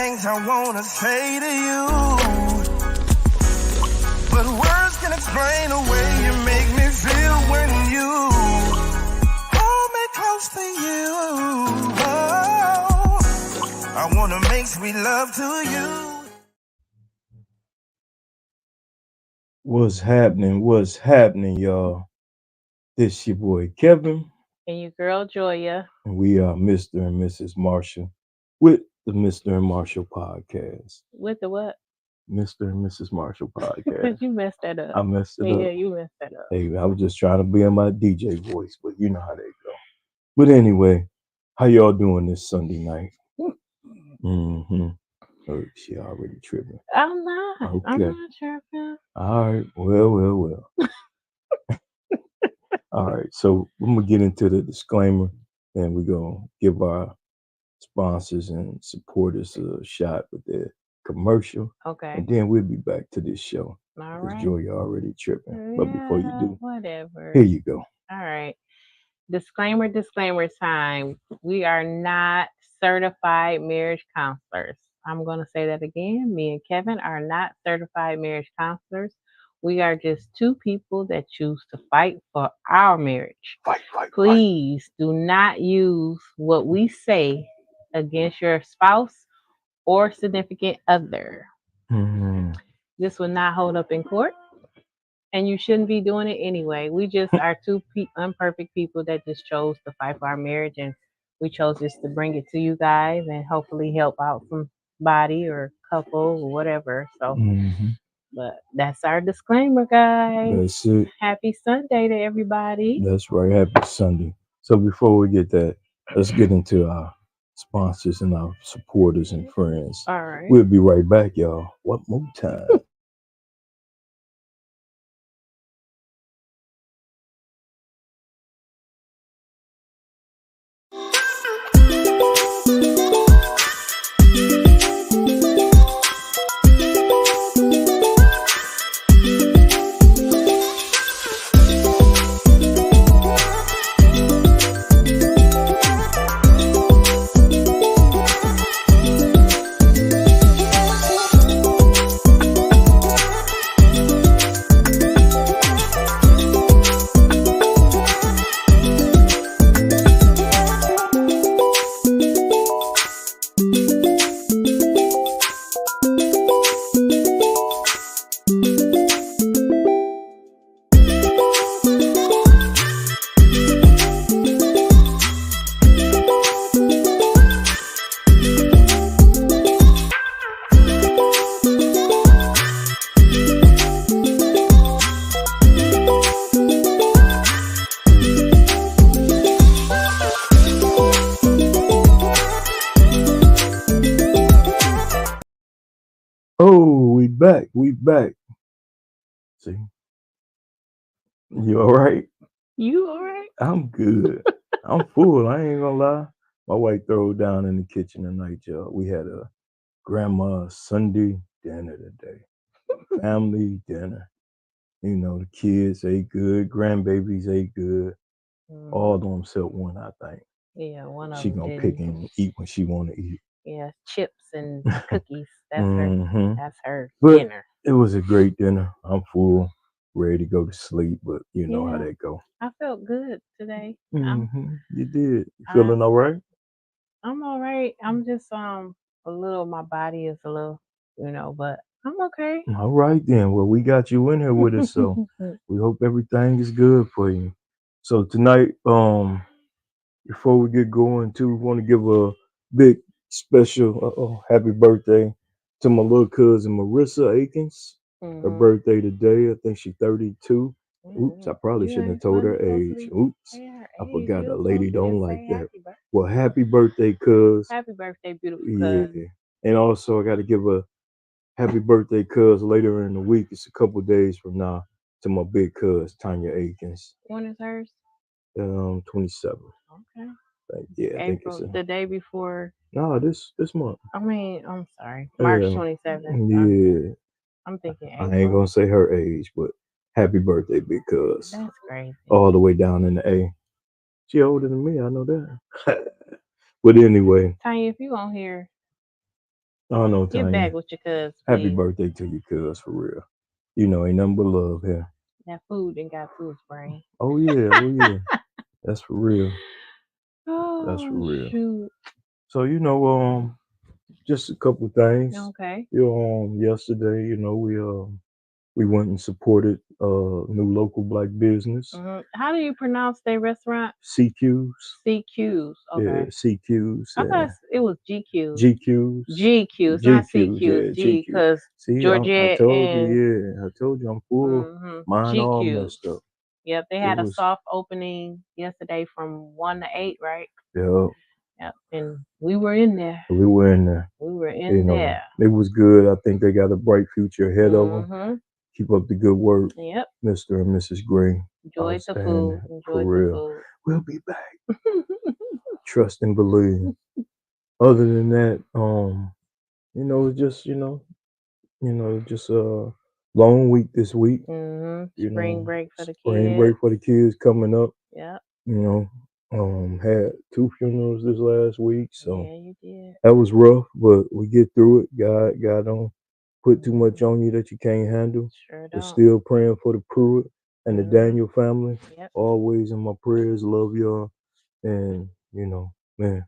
things I wanna say to you, but words can explain the way you make me feel when you hold me close to you. Oh, I wanna make sweet love to you. What's happening? What's happening, y'all? This your boy Kevin, And your girl Joya. and we are Mr. and Mrs. Marshall with the Mr. and Marshall podcast. With the what? Mr. and Mrs. Marshall podcast. Because you messed that up. I messed it Yeah, up. you messed that up. Hey, I was just trying to be in my DJ voice, but you know how they go. But anyway, how y'all doing this Sunday night? Mm-hmm. Oh, she already tripping. I'm not. I'm Okay. not tripping. All right. Well. All right. So I'm gonna get into the disclaimer, and we're gonna give our sponsors and supporters a shot with their commercial, Okay. and then we'll be back to this show All because right. Joy already tripping. But before you Yeah, do, whatever. here you go. All right. Disclaimer time. We are not certified marriage counselors. I'm going to say that again. Me and Kevin are not certified marriage counselors. We are just two people that choose to fight for our marriage. Fight. Please do not use what we say against your spouse or significant other. Mhm. This will not hold up in court, and you shouldn't be doing it anyway. We just are two imperfect people that just chose to fight for our marriage, and we chose just to bring it to you guys and hopefully help out somebody or couple or whatever. So, Mhm. but that's our disclaimer, guys. That's it. Happy Sunday to everybody. That's right. Happy Sunday. So before we get that, let's get into our sponsors and our supporters and friends. All right. We'll be right back, y'all. One more time. Oh, we back. See, you all right? You all right? I'm good. I'm full. I ain't gonna lie. My wife threw down in the kitchen tonight, y'all. We had a grandma's Sunday dinner today. Family dinner. You know, the kids ate good, grandbabies ate good. All of them except one, I think. Yeah, one of She them gonna didn't. pick and eat when she wanna eat. Yeah, chips and cookies. That's Mhm. That's her But dinner. it was a great dinner. I'm full, ready to go to sleep, but you know how Yeah. that go. I felt good today. You did. You I, feeling all right? I'm all right. I'm just a little. My body is a little, but I'm okay. All right then. Well, we got you in here with us, so we hope everything is good for you. So tonight, before we get going, too, we want to give a big special happy birthday to my little cousin Marissa Akins. Her birthday today. I think she's 32. Oops, I probably shouldn't have told her age. Oops, I forgot. A lady don't like that. Well, happy birthday, cuz. Happy birthday, beautiful Yeah, cousin. and also I got to give a happy birthday, cuz, later in the week. It's a couple days from now to my big cuz Tanya Akins. When is hers? 27. Okay. Yeah, I think it's April, the day before. no, this month. I mean, I'm sorry, March 27th. Yeah, I'm thinking I ain't April. gonna say her age, but happy birthday, because That's crazy. all the way down in the A. She older than me, I know that. But anyway, Tanya, if you on here, Oh no, Get back Tanya. with your cuz, Happy please. birthday to you, cuz, for real. You know, ain't nothing but love here. That food and got food brain. Oh yeah, oh yeah. That's for real. That's for Oh real. shoot. So just a couple things. Okay. Yesterday, we went and supported new local black business, How do you pronounce their restaurant? CQs. CQs. Yeah, Okay. CQs. I thought Yeah, it was GQs. GQs. GQs, not GQs. CQs. Yeah, G, GQ. because See, I Georgette told you. and Yeah, I told you I'm full. Mine all GQs. messed up. Yep, they It had a was. soft opening yesterday from 1 to 8, right? Yeah, Yep, and we were in there. we were in there. We were in there. It was good. I think they got a bright future ahead of them. Mm-hmm. Keep up the good work, Yep. Mr. and Mrs. Gray. Enjoyed the food. Outstanding. For Enjoyed the real. food. We'll be back. Trust and believe. Other than that, it's just, just a long week this week. Spring break for the Spring kids. break for the kids coming up. Yep. You know, had 2 funerals this last week, so Yeah, you did. that was rough, but we get through it. God don't put too much on you that you can't handle. Sure But don't. still praying for the Pruitt and the Mm-hmm. Daniel family. Yep. Always in my prayers. Love y'all, and man,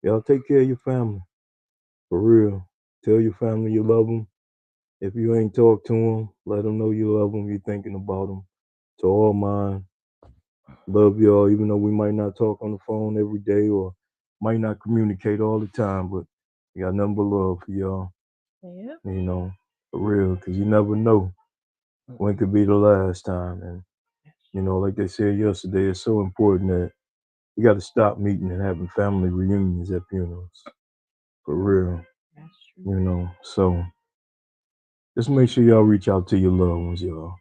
y'all take care of your family for real. Tell your family you love them. If you ain't talked to them, let them know you love them. You're thinking about them. To all mine, love y'all. Even though we might not talk on the phone every day or might not communicate all the time, but we got nothing but love for y'all. Yep. For real, because you never know when could be the last time. And like they said yesterday, it's so important that we got to stop meeting and having family reunions at funerals. For real, That's true. So just make sure y'all reach out to your loved ones, y'all.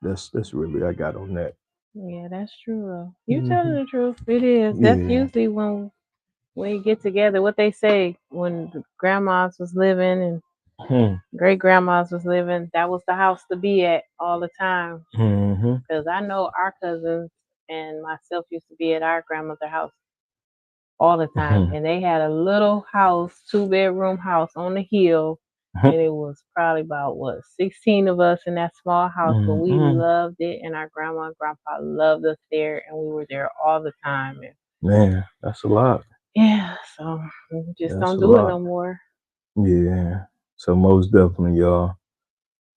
That's really I got on that. Yeah, that's true. You telling Hmm. the truth. It is. That's Yeah. usually when we get together. What they say when the grandmas was living and Hmm. great grandmas was living, that was the house to be at all the time. Hmm. Because I know our cousins and myself used to be at our grandmother's house all the time, Hmm. and they had a little house, 2 bedroom house on the hill, and it was probably about 16 of us in that small house, but we Hmm. loved it, and our grandma and grandpa loved us there, and we were there all the time. And Man, that's a lot. yeah, so we just That's don't a do it no lot. more. Yeah. So most definitely, y'all,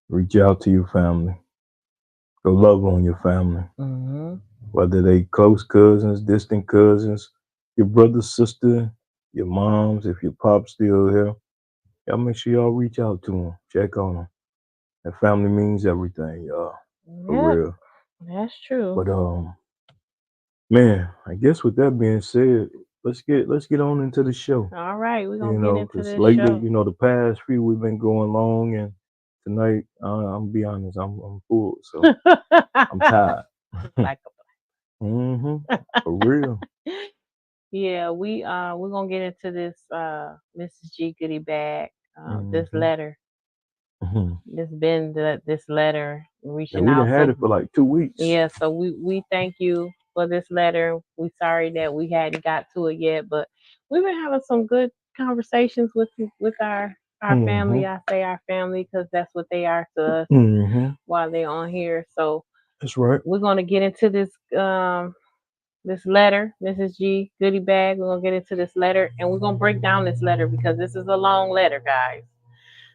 reach out to your family. Go love on your family. Hmm. Whether they close cousins, distant cousins, your brother, sister, your moms, if your pop's still here, y'all make sure y'all reach out to them, check on them. That family means everything, y'all, for Yep, real. that's true. But man, I guess with that being said, let's get on into the show. All right, we're gonna get into Because this lately, show. the past few we've been going long, and tonight, I'm gonna be honest, I'm full, so I'm tired. Like Hmm. For real. yeah, we're gonna get into this Mrs. G goodie bag. This Hmm. letter. Hmm. This letter And reaching we done out. had So it for like 2 weeks. yeah, so we thank you for this letter. We sorry that we hadn't got to it yet, but we've been having some good conversations with our family. Hmm. I say our family because that's what they are to us Hmm. while they're on here. So That's right. we're gonna get into this letter, Mrs. G goodie bag. We're gonna get into this letter and we're gonna break down this letter because this is a long letter, guys.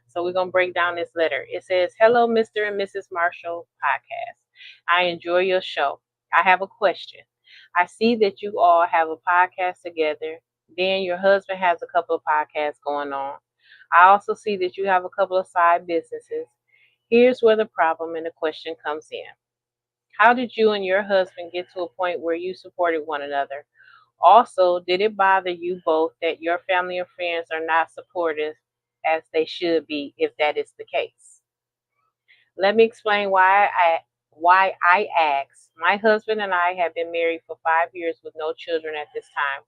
So we're gonna break down this letter. It says, "Hello, Mr. and Mrs. Marshall podcast. I enjoy your show. I have a question. I see that you all have a podcast together. Then your husband has a couple of podcasts going on. I also see that you have a couple of side businesses. Here's where the problem and the question comes in. How did you and your husband get to a point where you supported one another? Also, did it bother you both that your family and friends are not supportive as they should be if that is the case? Let me explain why I asked. My husband and I have been married for 5 years with no children at this time.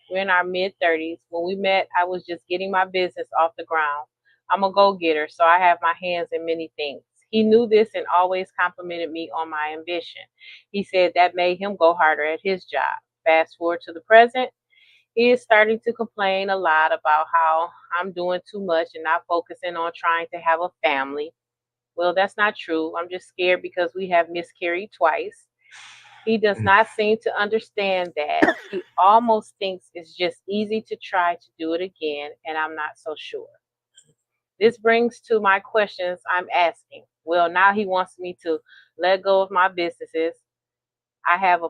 We're in our mid 30s. When we met, I was just getting my business off the ground. I'm a go getter, so I have my hands in many things. He knew this and always complimented me on my ambition. He said that made him go harder at his job. Fast forward to the present, He is starting to complain a lot about how I'm doing too much and not focusing on trying to have a family. Well, that's not true. I'm just scared because we have miscarried twice. He does not seem to understand that. He almost thinks it's just easy to try to do it again, and I'm not so sure. This brings to my questions I'm asking. Well, now he wants me to let go of my businesses. I have a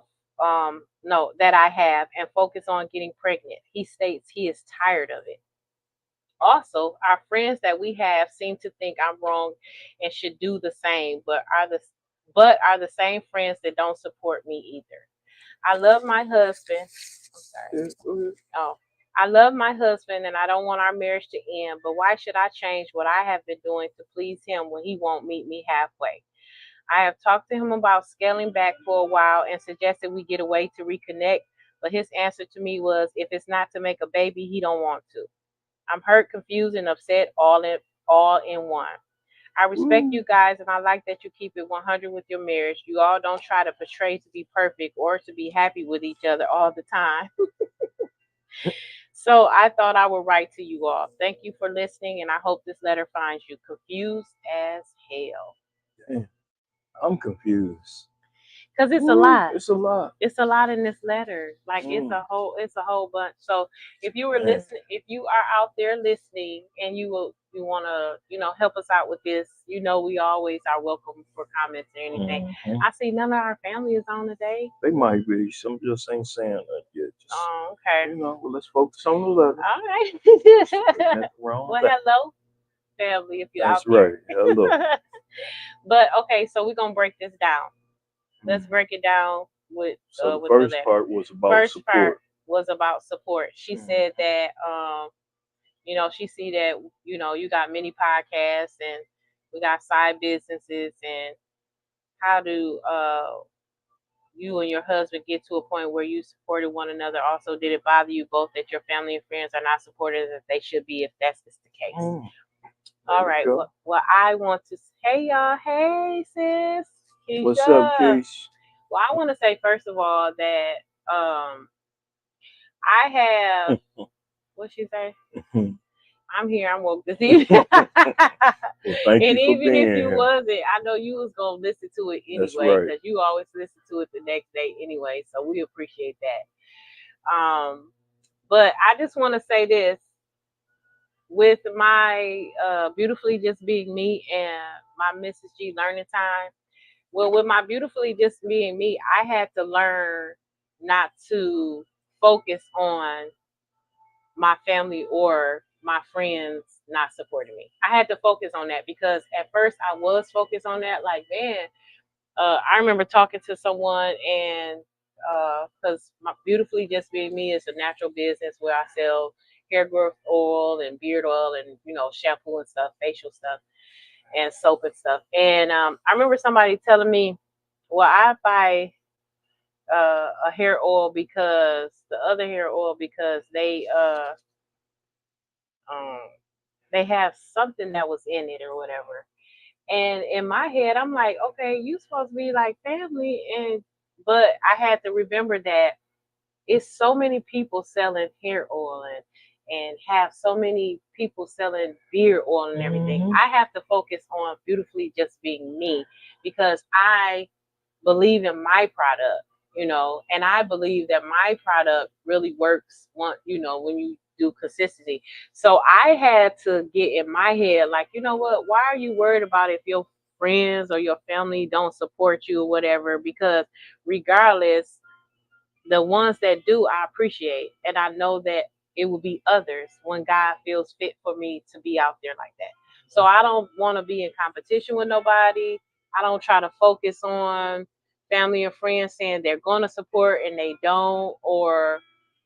no that I have and focus on getting pregnant. He states he is tired of it. Also, our friends that we have seem to think I'm wrong and should do the same, but are the same friends that don't support me either. I love my husband. I'm sorry. Yeah, go ahead. Oh, I love my husband and I don't want our marriage to end, but why should I change what I have been doing to please him when he won't meet me halfway? I have talked to him about scaling back for a while and suggested we get away to reconnect, but his answer to me was if it's not to make a baby, he don't want to. I'm hurt, confused, and upset all in one. I respect Ooh, you guys and I like that you keep it 100 with your marriage. You all don't try to portray to be perfect or to be happy with each other all the time. So I thought I would write to you all. Thank you for listening and I hope this letter finds you confused as hell. damn, I'm confused. Because it's a Ooh, lot. it's a lot. It's a lot in this letter. Like Mm, it's a whole bunch. So if you were man. listening, if you are out there listening and you want to help us out with this, we always are welcome for comments or anything. Hmm. I see none of our family is on today. They might be. Some just ain't saying that yet. Just, Oh, okay. well, let's focus on the letter. All right. Putting that the wrong Well, thing. hello, family, if you're out That's there. right. Hello. But okay, so we're gonna break this down. Let's Mm. break it down with So the with the first letter. part was about First part support. was about support. She Mm. said that she see that you got many podcasts and we got side businesses and how do you and your husband get to a point where you supported one another? Also, did it bother you both that your family and friends are not supportive as they should be if that's the case? Mm. There All you right. go. Well, I want to. Hey y'all. Hey sis, What's up, Keisha. Case? Well, I want to say first of all that I have what she say. I'm here. I'm woke this evening. Well, thank And you for even being if you here. wasn't, I know you was gonna listen to it That's anyway right. because you always listen to it the next day anyway. So we appreciate that. But I just want to say this with my beautifully just being me and my Mrs. G learning time. Well, with my beautifully just being me, I had to learn not to focus on my family or my friends not supporting me. I had to focus on that because at first I was focused on that. Like, man, I remember talking to someone and because my beautifully just being me is a natural business where I sell hair growth oil and beard oil and shampoo and stuff, facial stuff and soap and stuff. And I remember somebody telling me, "Well, I buy a hair oil because the other hair oil because um, they have something that was in it or whatever." And in my head, I'm like, okay, you supposed to be like family, but I had to remember that it's so many people selling hair oil and have so many people selling beard oil and everything. Hmm. I have to focus on beautifully just being me because I believe in my product, and I believe that my product really works when you do consistency. So I had to get in my head, like, you know what, why are you worried about if your friends or your family don't support you or whatever? Because regardless, the ones that do, I appreciate. And I know that it will be others when God feels fit for me to be out there like that. So I don't want to be in competition with nobody. I don't try to focus on family and friends saying they're going to support and they don't, or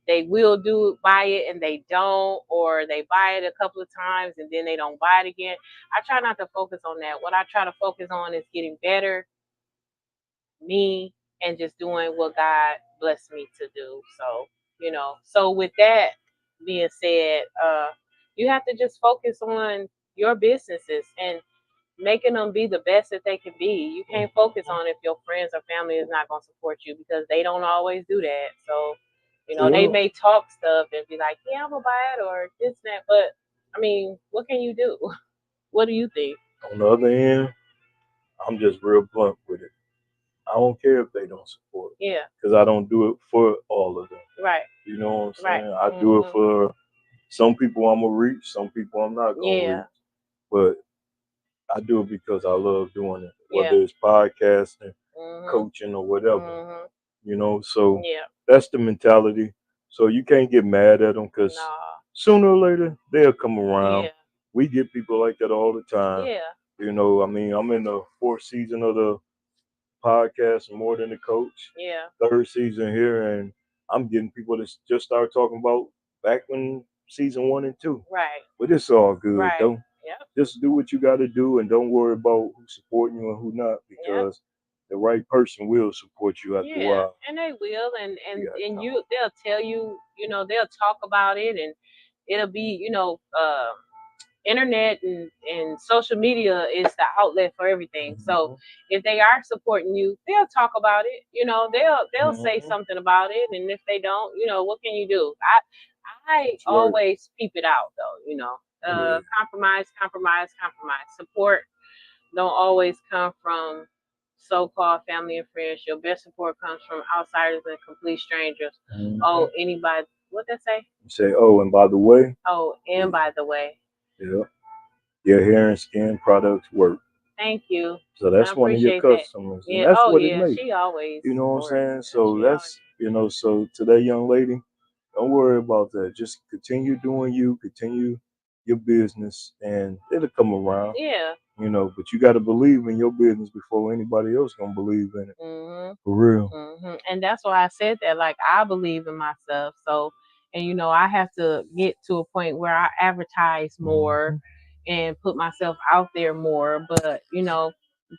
they will do buy it and they don't, or they buy it a couple of times and then they don't buy it again. I try not to focus on that. What I try to focus on is getting better, me, and just doing what God blessed me to do. So with that being said, you have to just focus on your businesses and making them be the best that they can be. You can't focus on if your friends or family is not going to support you because they don't always do that. So You know, they Yeah. may talk stuff and be like, "Yeah, I'm gonna buy it," or this and that. But I mean, what can you do? What do you think? On the other end, I'm just real blunt with it. I don't care if they don't support Yeah. because I don't do it for all of them. Right. You know what I'm Right. saying? I do it Mhm. for some people I'm gonna reach, some people I'm not gonna Yeah. reach. But I do it because I love doing it, Yeah. whether it's podcasting, Mhm. coaching, or whatever. Mhm. So Yeah. that's the mentality. So you can't get mad at them because Nah. sooner or later they'll come around. Yeah. We get people like that all the time. Yeah. I mean, I'm in the fourth season of the podcast, More Than a Coach, Yeah. third season here, and I'm getting people that just start talking about back when season 1 and 2. Right. But it's all good Right. though. Yep. Just do what you got to do, and don't worry about who's supporting you and who not, Yep. because the right person will support you after a Yeah. while. And they will, and You and got and time. you, they'll tell you, they'll talk about it, and it'll be, internet and social media is the outlet for everything. So Mhm. if they are supporting you, they'll talk about it. They'll say Mhm. something about it, and if they don't, what can you do? I That's right. always peep it out though. Yeah. Compromise, compromise, compromise. Support don't always come from so-called family and friends. Your best support comes from outsiders and complete strangers. Mhm. Oh, anybody? What they say? You say, oh, and by the way, Oh, and yeah, by the way, yeah, your hair and skin products work. thank you. So I that's one of your appreciate that. customers, and Yeah. that's Oh, what it yeah. makes. She always You know what I'm support. saying? So She always. so to that young lady, don't worry about that. Just continue doing you, continue your business, and it'll come around. Yeah. But you got to believe in your business before anybody else gonna believe in it. Mhm. For real. And that's why I said that. Like, I believe in myself. So, and I have to get to a point where I advertise more Hmm. and put myself out there more. But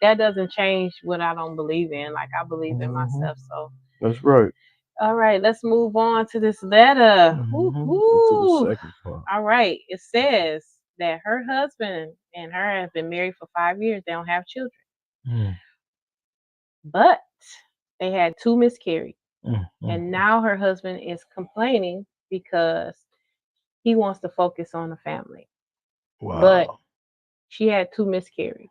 that doesn't change what I don't believe in. Like, I believe in Hmm. myself. So, That's right. all right, let's move on to this letter. Go to the Woo-hoo. second part. All right, it says that her husband and her have been married for 5 years. They don't have children, Mm, but they had two miscarried. And mm. now her husband is complaining because he wants to focus on the family. But Wow. she had two miscarried.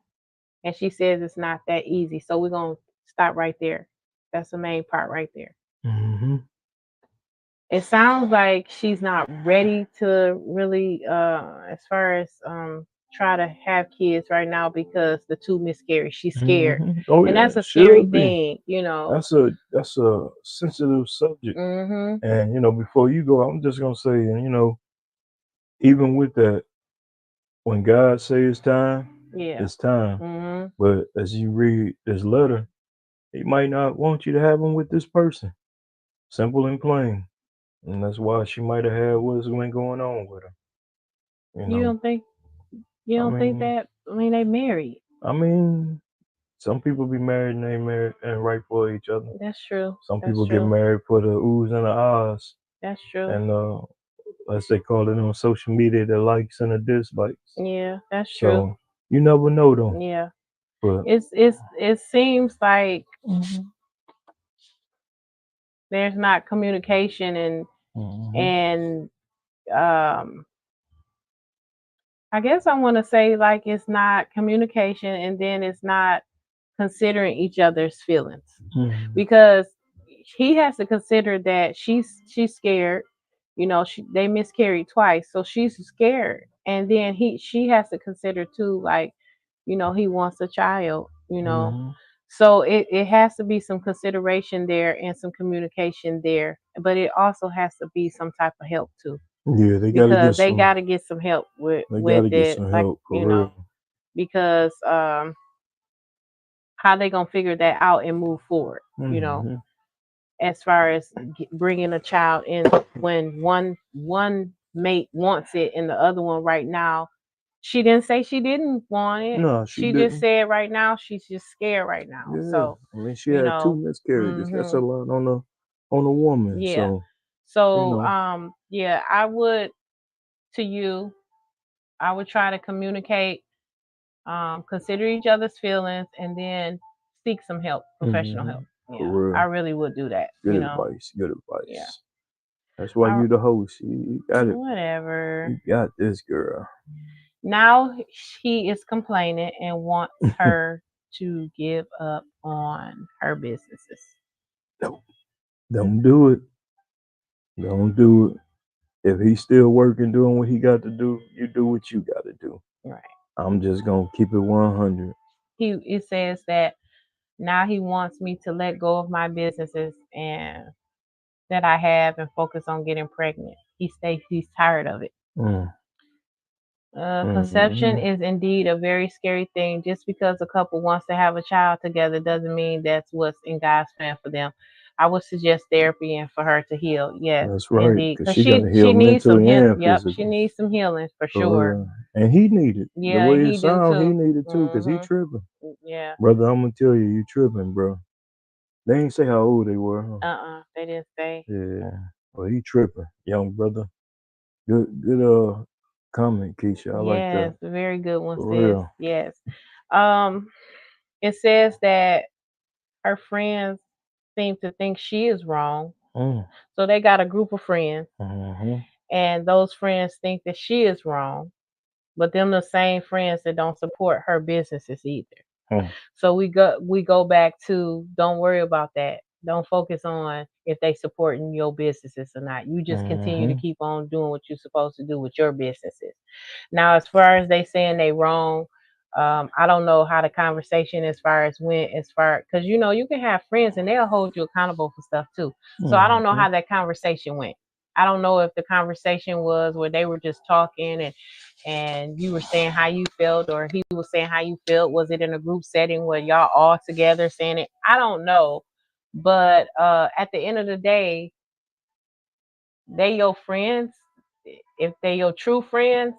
And she says it's not that easy. So we're going to stop right there. That's the main part right there. Hmm. It sounds like she's not ready to really, as far as try to have kids right now because the two miscarried. She's scared. Oh And yeah, that's a scary should be. thing. That's a sensitive subject. Mm-hmm. And before you go, I'm just gonna say, and even with that, when God says Yeah. it's time. Mm-hmm. But as you read this letter, He might not want you to have them with this person. Simple and plain. And that's why she might have had what's been going on with her. You You know, don't think you I don't think mean, that? I mean, they married. I mean, some people be married and they married and right for each other. That's true. Some That's people get true. married for the oohs and the ahs, That's true. and as they call it on social media, the likes and the dislikes. Yeah, that's true. So you never know though. Yeah. But It seems like Mhm. there's not communication Mhm. and um I guess I want to say like it's not communication and then it's not considering each other's feelings Mhm. because he has to consider that she's scared. They miscarried twice, so she's scared, and then she has to consider too, like he wants a child. Mhm. So it has to be some consideration there and some communication there, but it also has to be some type of help too Yeah, they gotta get because they some. got to get some help with They gotta get it, some like help for real. because how they gonna figure that out and move forward, Mhm. as far as bringing a child in when one mate wants it and the other one right now, she didn't say she didn't want it. No, she She just didn't. said right now she's just scared right now. Yeah, So I mean, she you had two know miscarriages. That's a mhm lot on a woman. yeah. So you So know. yeah, I would, to you, I would try to communicate, consider each other's feelings, and then seek some help, professional help. For Yeah, I real. really would do that. Good advice. Good Yeah. advice. That's why I- you the host. You got it. whatever. You got this, girl. Now he is complaining and wants her to give up on her businesses. No, don't do it. Don't do it. If he's still working, doing what he got to do, you do what you got to do. Right. I'm just gonna keep it 100. It says that now he wants me to let go of my businesses and that I have and focus on getting pregnant. He's tired of it. Mm. Conception Mm-hmm. is indeed a very scary thing. Just because a couple wants to have a child together doesn't mean that's what's in God's plan for them. I would suggest therapy and for her to heal. Yes, That's right, indeed, because because she got to she heal needs some mentally heal. and Yep, she physically. needs some healing for For sure. real. And he needed the Yeah, way he it do sound. He too. needed too, because he Mhm. tripping, Yeah. brother. I'm gonna tell you, you tripping, bro. They ain't say how old they were, huh? They didn't say. Yeah. Well, he tripping, young brother. Good comment, Keisha. I like Yes, that. a very good one, For sis. real. Yes. Um, it says that her friends seem to think she is wrong. Mm. So they got a group of friends, Mm-hmm. and those friends think that she is wrong, but them the same friends that don't support her businesses either. Mm. So we go back to don't worry about that. Don't focus on if they supporting your businesses or not. You just continue to Mm-hmm. keep on doing what you're supposed to do with your businesses. Now, as far as they saying they wrong, I don't know how the conversation as far as when, as far because you can have friends and they'll hold you accountable for stuff too. So I don't know Mm-hmm. how that conversation went. I don't know if the conversation was where they were just talking and you were saying how you felt or he was saying how you felt. Was it in a group setting where y'all all together saying it? I don't know. But at the end of the day, they your friends. If they your true friends,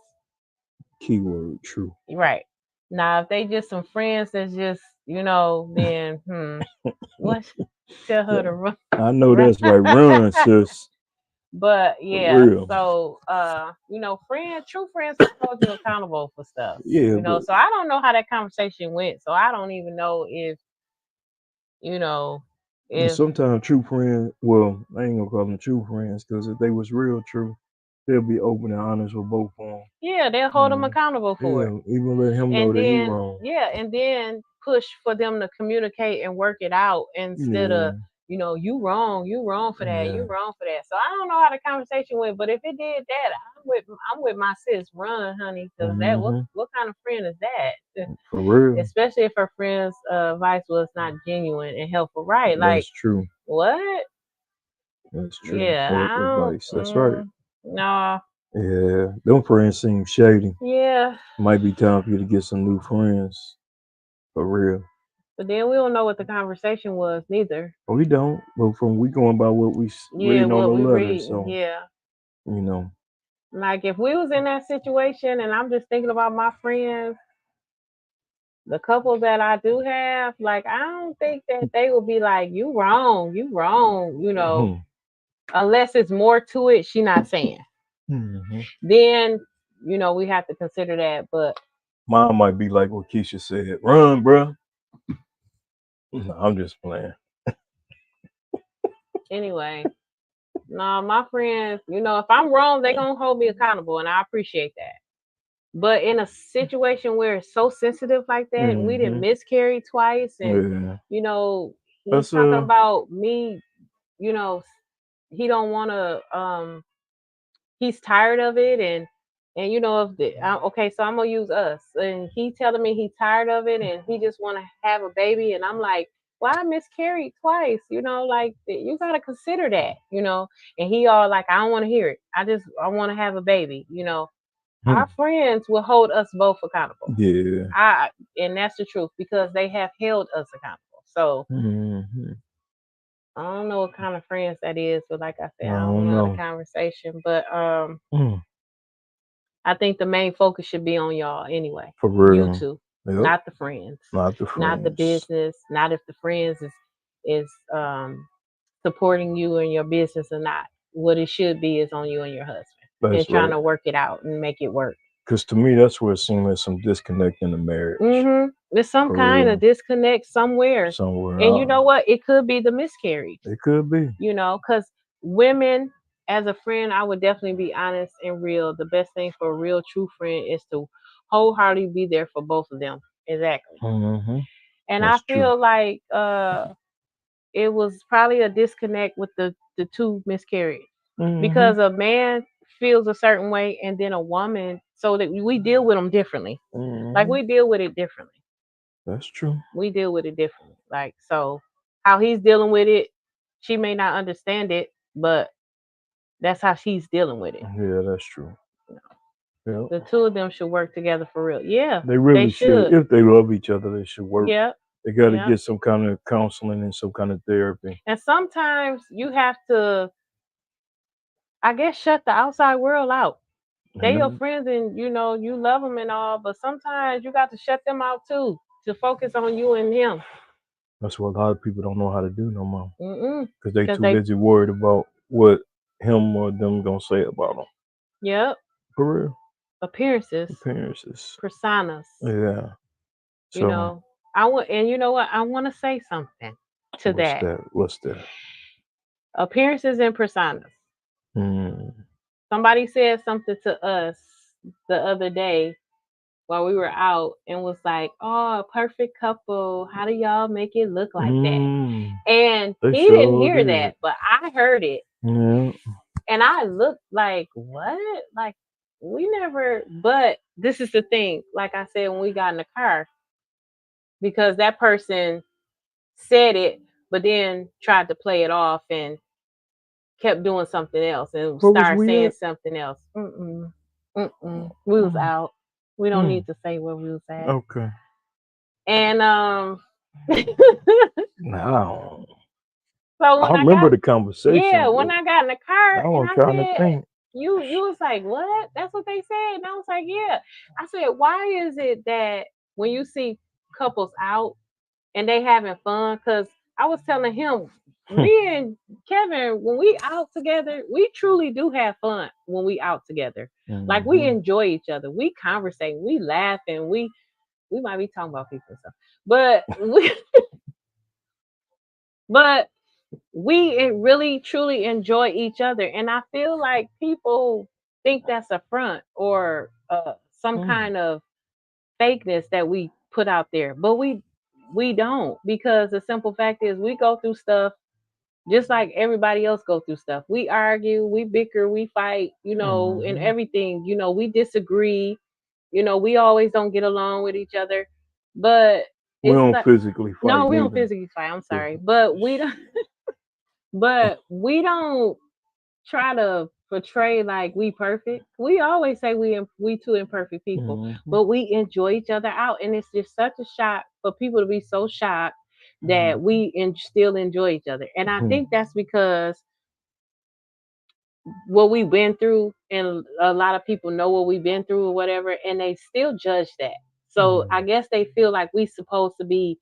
Keyword true. right. Now, if they just some friends that's just, then what? Tell her to run. I know run. that's right. Run, sis. But For yeah, real. so true friends can hold you accountable for stuff. Yeah, but So I don't know how that conversation went. So I don't even know you know, if sometimes true friends, well, I ain't gonna call them true friends, because if they was real true, they'll be open and honest with both of them. yeah, they'll hold them accountable for it. Yeah, even let him know And that he then wrong. and then push for them to communicate and work it out instead of Yeah, you wrong for that, yeah. you wrong for that. So I don't know how the conversation went, but if it did that, I'm with my sis. Run, honey, because that Hmm. what kind of friend is that? For real. Especially if her friend's advice was not genuine and helpful, right? Like That's true. what? That's true. Yeah, Bad I don't. advice. That's right. No, Yeah, them friends seem shady. yeah, Might be time for you to get some new friends. For real. but then we don't know what the conversation was neither. We don't. But we going by what we Yeah, reading on what the we letter. read. So Yeah. you know. Like if we was in that situation and I'm just thinking about my friends, the couple that I do have, like I don't think that they would be like, you wrong, unless it's more to it she not saying. Mm-hmm. Then, we have to consider that. But Mine might be like what Keisha said. Run, bro. No, I'm just playing. anyway, no, my friends, if I'm wrong, they gonna hold me accountable and I appreciate that. But in a situation where it's so sensitive like that, and we didn't Mm-hmm. miscarry twice, and Yeah. you know, he's That's talking about me, you know, he don't want to. He's tired of it, and if okay, so I'm gonna use us, and he telling me he's tired of it, and he just want to have a baby, and I'm like, why I miscarried twice? Like you gotta consider that, and he all like, I don't want to hear it. I want to have a baby. Our friends will hold us both accountable. yeah. And that's the truth because they have held us accountable. So Mm-hmm. I don't know what kind of friends that is, but like I I said, I don't don't know the know. conversation. But Mm. I think the main focus should be on y'all anyway. For You real. two, Yep. not the friends, Not the not the friends. business, not if the friends is supporting you in your business or not. What it should be is on you and your husband and That's trying right. to work it out and make it work. Because to me, that's where it seems like some disconnect in the marriage. There's some For kind real. of disconnect somewhere. Somewhere And you out. know what? It could be the miscarriage, It could be. because women, as a friend, I would definitely be honest and real. The best thing for a real true friend is to wholeheartedly be there for both of them. Exactly. Mm-hmm. And I That's true. feel like it was probably a disconnect with the two miscarried Mm-hmm. because a man feels a certain way and then a woman, so that we deal with them differently. Like Mm-hmm. we deal with it differently. That's true. We deal with it differently. Like so, how he's dealing with it, she may not understand it, but that's how she's dealing with it. Yeah, that's true. Yeah. The two of them should work together for real. Yeah, They they really should. should. If they love each other, they should work. Yep. They got to Yep. get some kind of counseling and some kind of therapy. And sometimes you have to, I guess, shut the outside world out. And They your then friends, and you love them and all, but sometimes you got to shut them out too to focus on you and him. that's what a lot of people don't know how to do no more. Mm-mm. Because they Because too they, busy worried about what him or them gonna say about them. yep, For real. appearances, Appearances. personas. Yeah. You So know, I want, and you know what? I want to say something to what's that. that? What's that? Appearances and personas. Mm. Somebody said something to us the other day while we were out and was like, "Oh, a perfect couple. How do y'all make it look like that?" Mm. And They he didn't sure hear did. that, but I heard it. Yeah. And I looked like, "What?" Like we never, but this is the thing. Like I said when we got in the car, because that person said it, but then tried to play it off and kept doing something else and Where was started we saying at? something else. Mm-mm, mm-mm. We was Mm. out. We don't Mm. need to say where we was at. Okay. And Now so I when I remember got, the yeah, conversation, when but I got in the car now and I'm I trying to said, think. you was like, what? That's what they said. And I was like, yeah. I said, why is it that when you see couples out and they having fun? Because I was telling him, me and Kevin, when we out together, we truly do have fun when we out together. Like we Mm-hmm. enjoy each other. We conversate, we laughing, we might be talking about people and stuff. But we but we really truly enjoy each other. And I feel like people think that's a front or some Mm. kind of fakeness that we put out there, but we don't, because the simple fact is we go through stuff just like everybody else go through stuff. We argue, we bicker, we fight, and Mm-hmm. everything. We disagree. We always don't get along with each other, but We it's don't like, physically no, fight we don't neither. physically fight. I'm So, sorry, but we don't. But we don't try to portray like we perfect. We always say we two imperfect people, mm-hmm. but we enjoy each other out, and it's just such a shock for people to be so shocked that we still enjoy each other. And I Mm-hmm. think that's because what we've been through, and a lot of people know what we've been through or whatever, and they still judge that. So I guess they feel like we supposed to be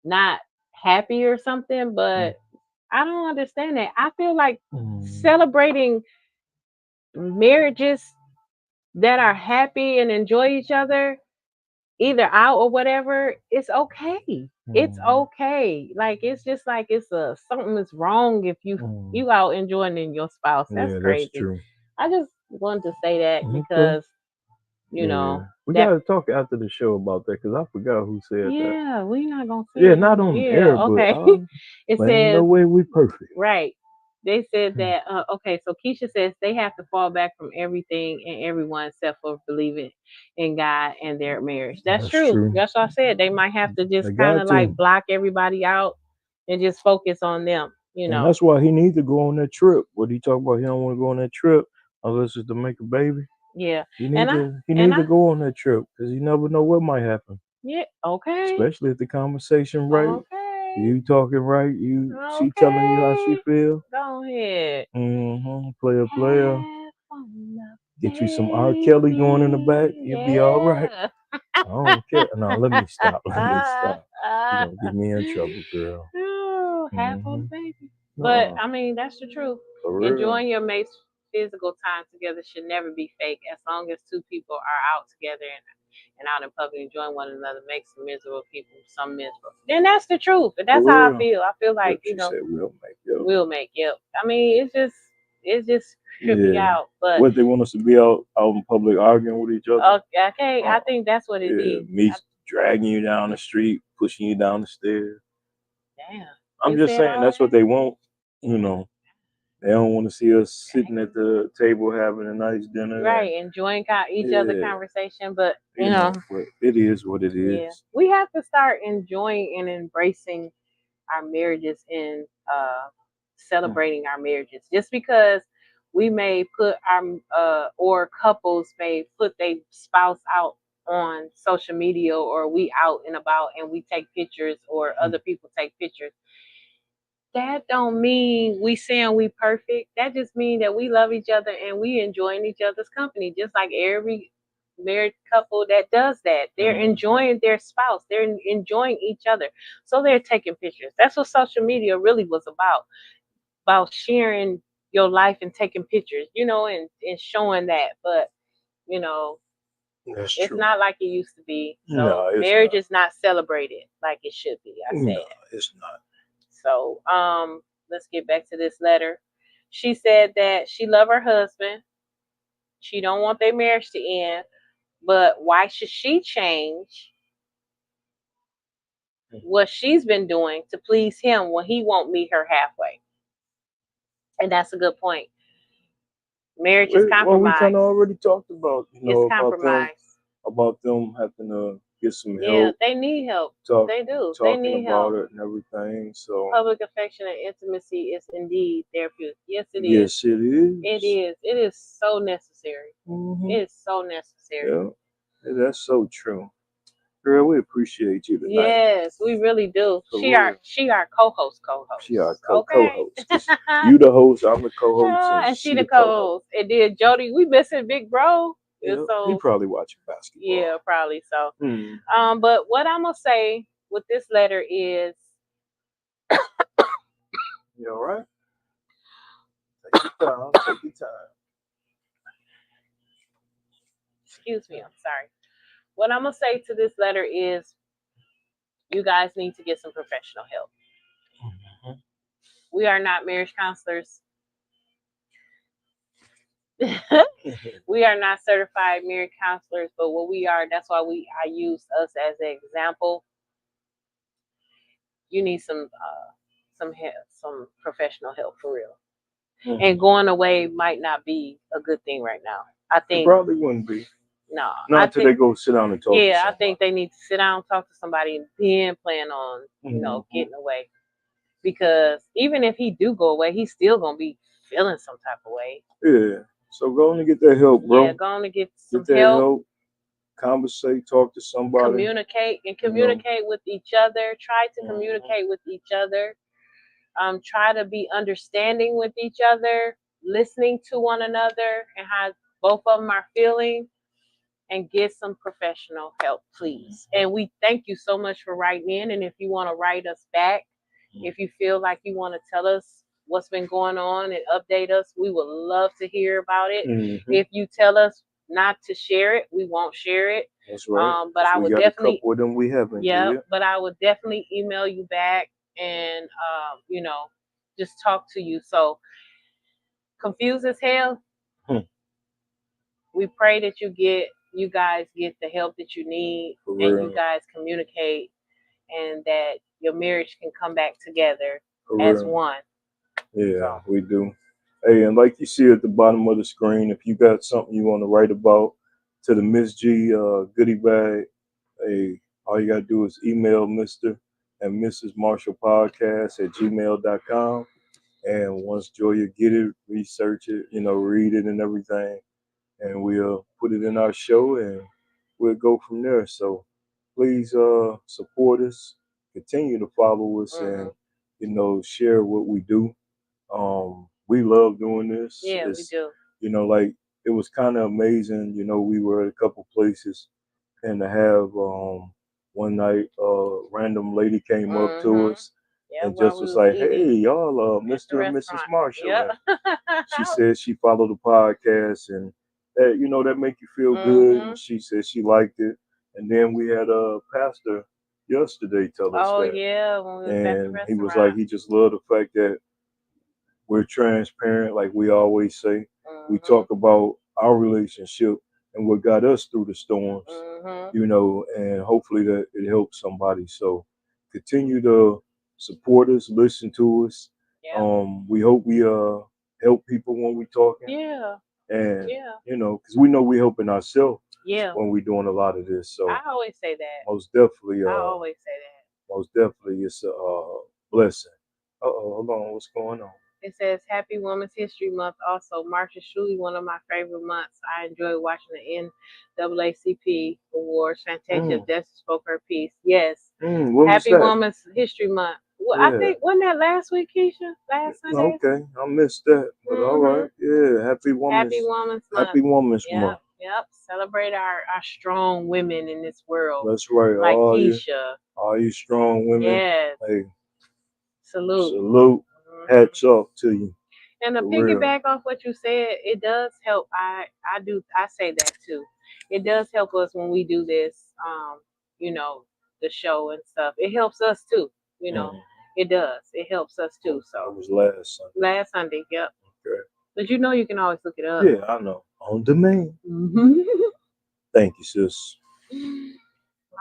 not happy or something, but I don't understand that. I feel like Mm-hmm. celebrating marriages that are happy and enjoy each other, either out or whatever, it's okay. It's Mm-hmm. okay. Like it's just like it's a something is wrong if you Mm-hmm. you out enjoying in your spouse. That's Yeah, that's crazy. true. I just wanted to say that Okay. because you Yeah, know we that. gotta talk after the show about that because I forgot who said that. Yeah, we not gonna say Yeah, it not on. on Yeah, air, but okay. It ain't no says way we perfect. right. They said that okay, so Keisha says they have to fall back from everything and everyone except for believing in God and their marriage. That's That's true. true. That's what I said. They might have to just They kind got of to. like block everybody out and just focus on them, you And know. that's why he needs to go on that trip. What he talk about, he don't want to go on that trip unless it's to make a baby. Yeah. He And need I to he and need I to go on that trip because you never know what might happen. yeah, okay. Especially if the conversation right, Okay. you talking right, she telling you how she Okay. feel. Go ahead. Player. Have fun, Get you some R. Kelly going in the back, baby. you'll be all right. Yeah. I don't care. No, let me stop. Let me stop. You're gonna get me in trouble, girl. Oh, have Mm-hmm. fun, baby. But No, I mean, that's the truth. for real. Enjoying your mate's physical time together should never be fake. As long as two people are out together and out in public enjoying one another makes miserable people some miserable. Then that's the truth. And For that's how I real. feel. I feel like, Yep, she said we'll make it. we'll make it. I mean, it's just It just tripped me Yeah. out. But What they want us to be out in public arguing with each other? okay, I think that's what it Yeah, is. me dragging you down the street, pushing you down the stairs. Damn. I'm You just said saying all that's that? what they want. You know, they don't want to see us sitting at the table having a nice dinner. Right, enjoying each other conversation, but You know, but it is what it yeah, is. we have to start enjoying and embracing our marriages and celebrating our marriages. Just because we may put our or couples may put their spouse out on social media, or we out and about and we take pictures, or other people take pictures, that don't mean we saying we perfect. That just means that we love each other and we enjoying each other's company. Just like every married couple that does that, they're enjoying their spouse, they're enjoying each other, so they're taking pictures. That's what social media really was about sharing your life and taking pictures, and showing that. But you know, That's it's true. not like it used to be. So No, it's marriage not. is not celebrated like it should be. I said. No, it's not. So, let's get back to this letter. She said that she love her husband. She don't want their marriage to end, but why should she change what she's been doing to please him when he won't meet her halfway? And that's a good point. Marriage is Well, we kind compromise. of already talked about, It's about compromise. them having to get some Yeah, help, they need help. They do. They talking need about help. it and everything. So Public affection and intimacy is indeed therapeutic. Yes, it is. yes, it is. It is. It is so necessary. Mm-hmm. It is so necessary. Yeah, that's so true. Girl, we appreciate you tonight. Yes, we really do. For She real. our co-host. She our Okay. co-host. You the host, I'm the co-host, And she she the the co-host. co-host. And then Jody, we missing Big Bro. Yeah, So he probably watching basketball. yeah, probably so. Hmm. But what I'm gonna say with this letter is, You all right? Take your time. Take your time. excuse me, I'm sorry. What I'm gonna say to this letter is, you guys need to get some professional help. Mm-hmm. We are not marriage counselors. We are not certified marriage counselors, but what we are, that's why I use us as an example. You need some help, some professional help for real. Mm-hmm. And going away might not be a good thing right now. I think it probably wouldn't be. No, not until they go sit down and talk. Yeah, I think they need to sit down and talk to somebody and then plan on getting away. Because even if he do go away, he's still gonna be feeling some type of way. Yeah. So go on and get that help, bro. Yeah, go on and get some help. Conversate, talk to somebody. Communicate with each other. Try to communicate with each other. Try to be understanding with each other, listening to one another and how both of them are feeling, and get some professional help, please. And we thank you so much for writing in. And if you want to write us back, if you feel like you want to tell us what's been going on and update us, we would love to hear about it. Mm-hmm. If you tell us not to share it, we won't share it. That's right. But I would definitely. A couple of them we haven't. Yeah, but I would definitely email you back and just talk to you. So confused as hell. We pray that you guys get the help that you need, and you guys communicate, and that your marriage can come back together as one. Yeah, we do. Hey, and like you see at the bottom of the screen, if you got something you want to write about to the Miss G goodie bag, hey, all you got to do is email Mr. and Mrs. Marshall Podcast at gmail.com. And once Joya get it, research it, read it and everything, and we'll put it in our show and we'll go from there. So please support us, continue to follow us, and share what we do. We love doing this. Yeah, we do. Like it was kind of amazing. We were at a couple places, and to have one night a random lady came up to us. Yeah, and just was like, "Hey, y'all, Mr. and Mrs. Marshall." Yep. She said she followed the podcast, and that make you feel good. And she said she liked it. And then we had a pastor yesterday tell us that. Oh yeah, when we was and he was like, he just loved the fact that We're transparent, like we always say. We Mhm. talk about our relationship and what got us through the storms, Mhm. and hopefully that it helps somebody. So continue to support us, listen to us. Yeah. We hope we help people when we talking, Yeah. and Yeah. because we know we're helping ourselves Yeah. when we're doing a lot of this. So I always say that. most definitely, I always say that. it's a blessing. Hold on, what's going on? It says Happy Women's History Month. Also, March is truly one of my favorite months. I enjoy watching the NAACP awards. Fantasia Mm, Justice spoke her piece. Yes. when was Happy that? Women's History Month. Well, I Yeah. think wasn't that last week, Keisha? Last Sunday. Okay, I missed that, but all right. Mhm. Yeah, Happy Women's Happy Month. Women's Month. Yep. Yep. Celebrate our strong women in this world, That's right. like Keisha. All you strong women. Yes. Hey, Salute. salute. Mhm. Hats off to you, And to for real. piggyback off what you said, it does help. I say that too. It does help us when we do this, you know, the show and stuff. It helps us too. You know, Mm. it does. It helps us too. Oh, So that was last Sunday. last Sunday, yep. Okay. But you know, you can always look it up. Yeah, I know. On demand. Hmm. Thank you, sis.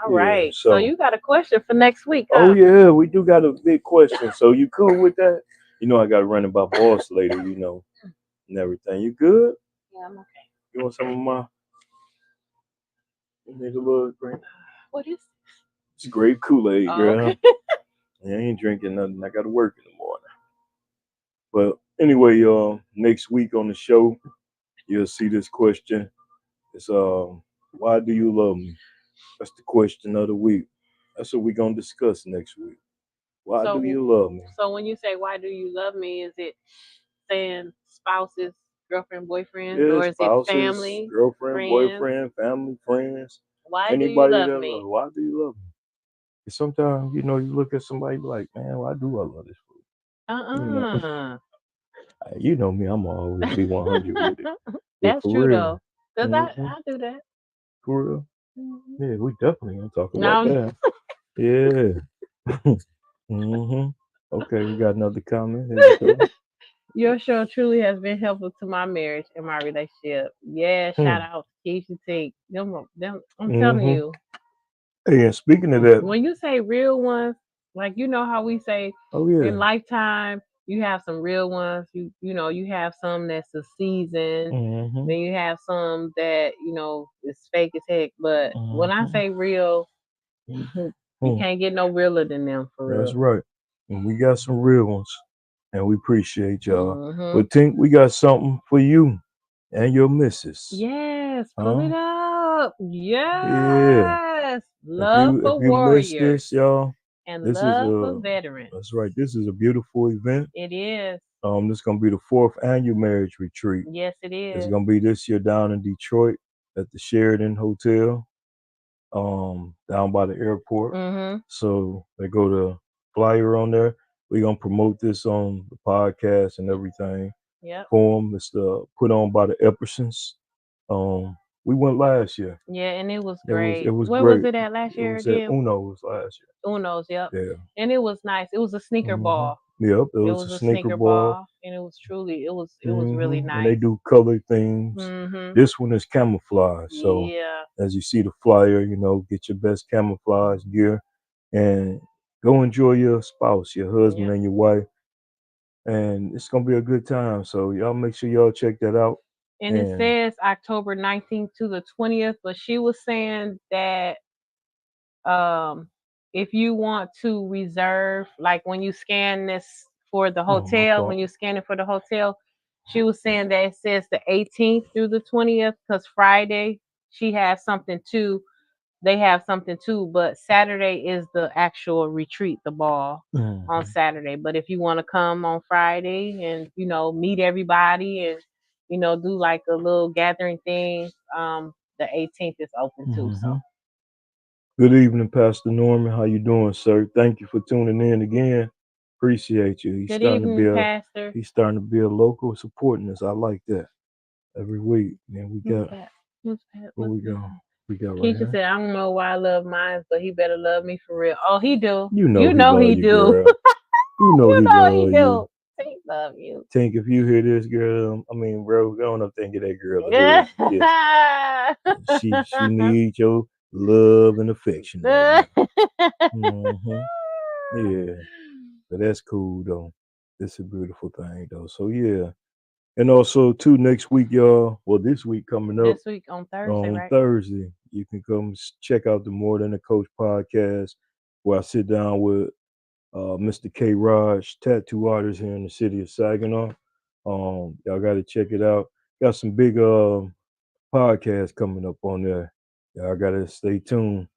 All Yeah. right. So So, you got a question for next week, oh huh? yeah, we do got a big question. So you cool with that? I got to run it by boss later. And everything. You good? Yeah, I'm okay. You want some of my? You need a little drink. What is? It's grape Kool Aid, Oh, girl. okay. I ain't drinking nothing. I got to work in the morning. But anyway, next week on the show, you'll see this question. It's why do you love me? That's the question of the week. That's what we're gonna discuss next week. Why do So, you love me? so when you say why do you love me, is it saying spouses, girlfriend, boyfriends, Yeah, or is it spouses, family, girlfriend, friends? boyfriend, family, friends, Why do you anybody love that love. me? Why do you love me? 'Cause sometimes you look at somebody like, man, why do I love this food? Uh-uh. You know me, I'm always be 100 with it, but That's for true real. though, cause Hmm. I do that. For real. Mhm. Yeah, we definitely gonna talk about No, that. Yeah. Hmm. Okay, we got another comment. Here we go. your show truly has been helpful to my marriage and my relationship. Yeah, shout Hmm. out to Keisha T. Them, I'm telling Hmm. you, Hey, and speaking of that, when you say real ones, like you know how we say oh in yeah. lifetime, you have some real ones. You have some that's a season. Hmm. Then you have some that is fake as heck. But when I Hmm. say real, you Hmm. can't get no realer than them for That's real. right. And we got some real ones, and we appreciate y'all. Hmm. But think we got something for you and your missus, Yes, pull huh? it up. Yeah. Yes, If love you if for you missed warriors this, y'all, and this is love for a veterans. that's right. This is a beautiful event. It is. This is gonna be the fourth annual marriage retreat. Yes, it It's is. gonna be this year down in Detroit at the Sheridan Hotel, down by the airport. Mhm. So they go to flyer on there. We're gonna promote this on the podcast and everything. Yep. For them, it's put on by the Eppersons. Um, we went last year. Yeah, and it was It great. was Where was great. it at last It year was at again? Uno's last Uno's, yep. year. And it was nice. It was a sneaker Yeah. ball. Yep. It It was a was a sneaker sneaker ball. ball, and it was really And they nice. do color themes. Mhm. This one is camouflage. So Yeah. as you see the flyer, get your best camouflage gear and go enjoy your spouse, your husband, Yep. and your wife. And it's gonna be a good time. So y'all make sure y'all check that out. And it And says October 19th to the 20th, but she was saying that um if you want to reserve, like when you scan this for the oh, my hotel, when fault. you scan it for the hotel, she was saying that it says the 18th through the 20th because Friday she has something too. They have something too, but Saturday is the actual retreat, the ball on Mhm. Saturday. But if you want to come on Friday and meet everybody and do like a little gathering thing, the 18th is open too. So Mhm. Good evening, Pastor Norman. How you doing, sir? Thank you for tuning in again. Appreciate you. good evening, Pastor. He's starting to be a local supporting us. I like that. Every week. Then we Who's got that? Who's that? where What's we his go. name? We got right Keisha here. said, I don't know why I love mine, but he better love me for real. Oh, he do. You know You he know love he you, do. girl. You know You he know he love do. you. Tink love you. Tink, if you hear this, girl, I mean, bro, go on up there and get that girl a hug. Yes. She needs your love and affection right now. Yeah. But that's cool though. It's a beautiful thing though. So yeah. And also too, next week, y'all. Well, this week coming up This week on Thursday, on right? Thursday, you can come check out the More Than a Coach podcast, where I sit down with Mr. K. Raj, tattoo artist here in the city of Saginaw. Y'all got to check it out. Got some big podcasts coming up on there. Y'all got to stay tuned.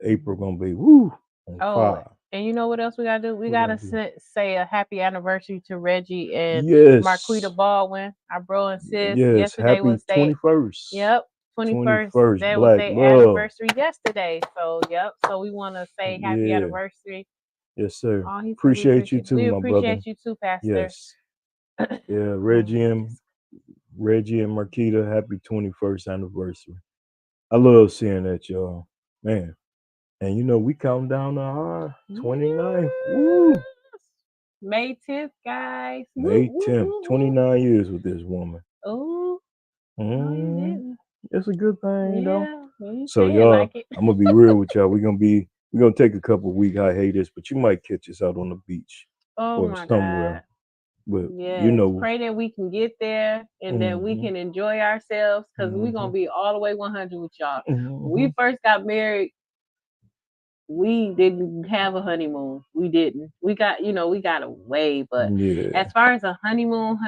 April gonna be on Oh, fire. and you know what else we gotta do? We What gotta gotta do? say a happy anniversary to Reggie and Yes. Marquita Baldwin, our bro and sis. Yes. Yesterday Happy was 21st. Yep, 21st. 21st. That was Black their love. anniversary yesterday. So yep. So we want to say happy Yeah. anniversary. Yes, sir. Oh, he said we Appreciate you too, we my brother. appreciate you too, Pastor. Yes. Yeah, Reggie and Marquita, happy 21st anniversary. I love seeing that, y'all. Man. And you know, we counting down to our 29th. Woo! May 10th, guys. May 10th. 29 years with this woman. Oh, no, you didn't. It's a good thing, though. Yeah, So y'all, like I'm gonna be real with y'all. We're gonna take a couple week hiatus, but you might catch us out on the beach or somewhere. God. But yes. you know, pray that we can get there and that we can enjoy ourselves because we're gonna be all the way 100 with y'all. When we first got married, we didn't have a honeymoon. We didn't. We got away, but as far as a honeymoon,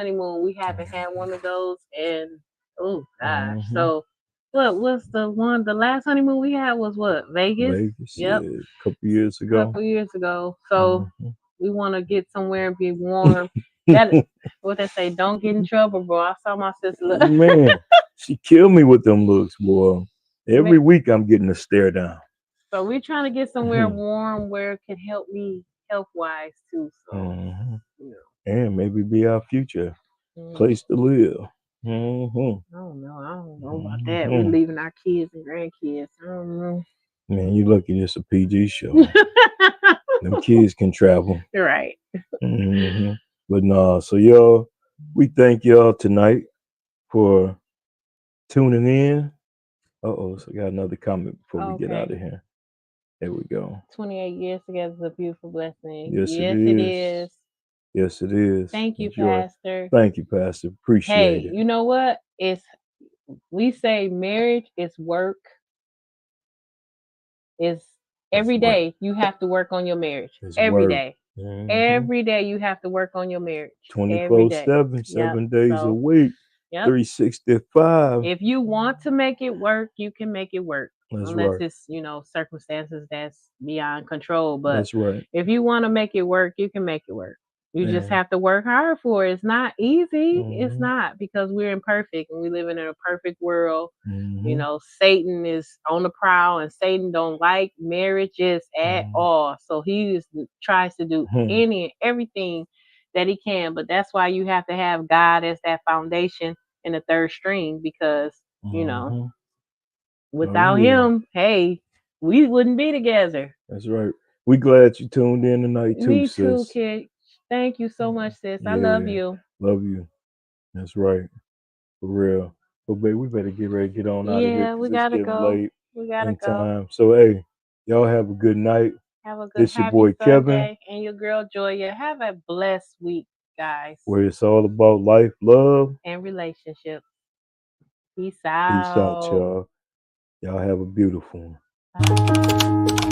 we haven't had one of those. And oh gosh, so what was the last honeymoon we had was what? Vegas. Yep, yeah, a couple years ago. So we want to get somewhere and be warm. That what they say, don't get in trouble, bro. I saw my sister look. Man, she killed me with them looks, boy. Every week I'm getting a stare down. So we're trying to get somewhere warm where it can help me health-wise too. So, and maybe be our future place to live. I don't know about that. We're leaving our kids and grandkids. I don't know. Man, you lucky this a PG show. Them kids can travel. Right. But nah, so y'all, we thank y'all tonight for tuning in. So I got another comment before we get out of here. There we go. 28 years together is a beautiful blessing. Yes, it is. Yes, it is. Thank you, Pastor. Thank you, Pastor. Appreciate it. You know what? We say marriage is work. It's every day you have to work on your marriage. Every day. Every day you have to work on your marriage. 24/7, 7 days a week. 365. If you want to make it work, you can make it work. Unless it's, circumstances that's beyond control. But that's right. If you want to make it work, you can make it work. You just have to work hard for it. It's not easy. It's not, because we're imperfect and we live in a perfect world. Satan is on the prowl, and Satan don't like marriages at all. So he tries to do everything that he can. But that's why you have to have God as that foundation and the third string, because, without him, hey, we wouldn't be together. That's right. We glad you tuned in tonight too, Me sis. too, kid. Thank you so much, sis. I love you. Love you. That's right. For real. But babe, we better get ready to get on out of here. Yeah, we gotta go. Late we gotta go. Time. So hey, y'all have a good night. Have a good This your boy Kevin and your girl Joya. Have a blessed week, guys. Where it's all about life, love, and relationships. Peace out. Peace out, y'all. Y'all have a beautiful one. Bye.